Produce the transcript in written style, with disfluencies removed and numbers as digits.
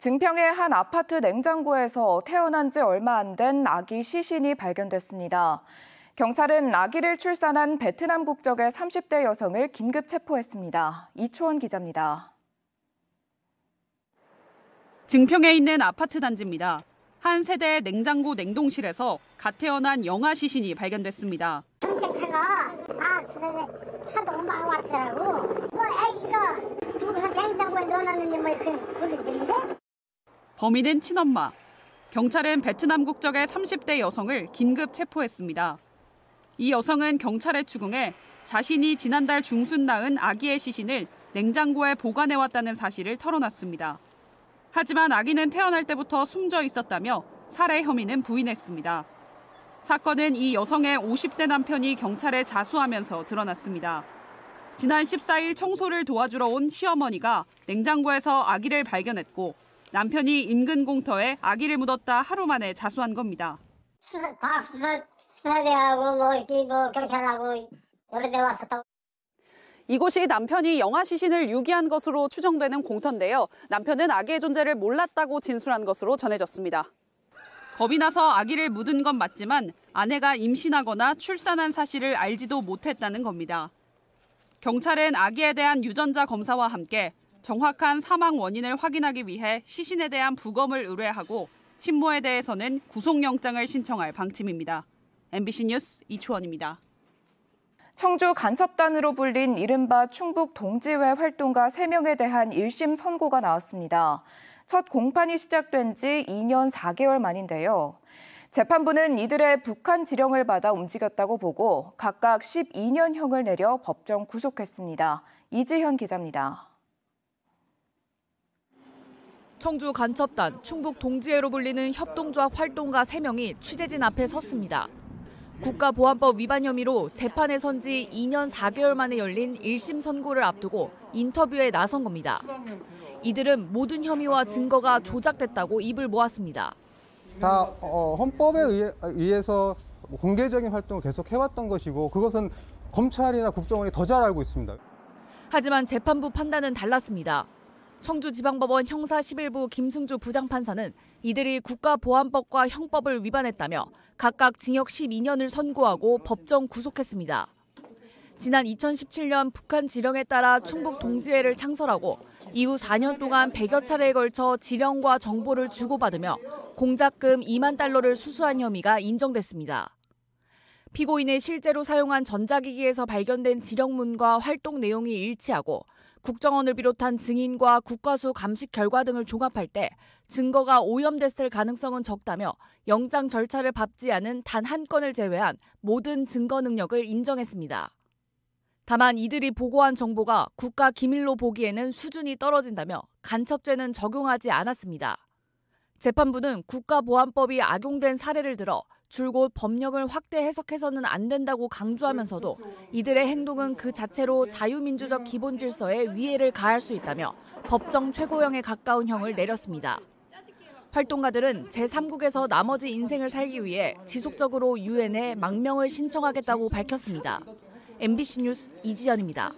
증평의 한 아파트 냉장고에서 태어난 지 얼마 안 된 아기 시신이 발견됐습니다. 경찰은 아기를 출산한 베트남 국적의 30대 여성을 긴급 체포했습니다. 이초원 기자입니다. 증평에 있는 아파트 단지입니다. 한 세대의 냉장고 냉동실에서 갓 태어난 영아 시신이 발견됐습니다. 경찰차가 다 주변에 차도 엄청 왔더라고. 아기가 누가 냉장고에 넣어놨는지 뭐 그런 소리 들리네? 범인은 친엄마. 경찰은 베트남 국적의 30대 여성을 긴급 체포했습니다. 이 여성은 경찰에 추궁해 자신이 지난달 중순 낳은 아기의 시신을 냉장고에 보관해왔다는 사실을 털어놨습니다. 하지만 아기는 태어날 때부터 숨져 있었다며 살해 혐의는 부인했습니다. 사건은 이 여성의 50대 남편이 경찰에 자수하면서 드러났습니다. 지난 14일 청소를 도와주러 온 시어머니가 냉장고에서 아기를 발견했고 남편이 인근 공터에 아기를 묻었다 하루 만에 자수한 겁니다. 수사대하고 경찰하고 여러 대 왔었다고. 이곳이 남편이 영아 시신을 유기한 것으로 추정되는 공터인데요. 남편은 아기의 존재를 몰랐다고 진술한 것으로 전해졌습니다. 겁이 나서 아기를 묻은 건 맞지만 아내가 임신하거나 출산한 사실을 알지도 못했다는 겁니다. 경찰은 아기에 대한 유전자 검사와 함께 정확한 사망 원인을 확인하기 위해 시신에 대한 부검을 의뢰하고 친모에 대해서는 구속영장을 신청할 방침입니다. MBC 뉴스 이초원입니다. 청주 간첩단으로 불린 이른바 충북 동지회 활동가 3명에 대한 1심 선고가 나왔습니다. 첫 공판이 시작된 지 2년 4개월 만인데요. 재판부는 이들의 북한 지령을 받아 움직였다고 보고 각각 12년형을 내려 법정 구속했습니다. 이지현 기자입니다. 청주 간첩단, 충북 동지회로 불리는 협동조합 활동가 3명이 취재진 앞에 섰습니다. 국가보안법 위반 혐의로 재판에 선 지 2년 4개월 만에 열린 1심 선고를 앞두고 인터뷰에 나선 겁니다. 이들은 모든 혐의와 증거가 조작됐다고 입을 모았습니다. 다 헌법에 의해서 공개적인 활동을 계속 해왔던 것이고 그것은 검찰이나 국정원이 더 잘 알고 있습니다. 하지만 재판부 판단은 달랐습니다. 청주지방법원 형사 11부 김승주 부장판사는 이들이 국가보안법과 형법을 위반했다며 각각 징역 12년을 선고하고 법정 구속했습니다. 지난 2017년 북한 지령에 따라 충북 동지회를 창설하고 이후 4년 동안 100여 차례에 걸쳐 지령과 정보를 주고받으며 공작금 2만 달러를 수수한 혐의가 인정됐습니다. 피고인이 실제로 사용한 전자기기에서 발견된 지령문과 활동 내용이 일치하고 국정원을 비롯한 증인과 국과수 감식 결과 등을 종합할 때 증거가 오염됐을 가능성은 적다며 영장 절차를 밟지 않은 단 한 건을 제외한 모든 증거 능력을 인정했습니다. 다만 이들이 보고한 정보가 국가 기밀로 보기에는 수준이 떨어진다며 간첩죄는 적용하지 않았습니다. 재판부는 국가보안법이 악용된 사례를 들어 줄곧 법령을 확대 해석해서는 안 된다고 강조하면서도 이들의 행동은 그 자체로 자유민주적 기본 질서에 위해를 가할 수 있다며 법정 최고형에 가까운 형을 내렸습니다. 활동가들은 제3국에서 나머지 인생을 살기 위해 지속적으로 유엔에 망명을 신청하겠다고 밝혔습니다. MBC 뉴스 이지연입니다.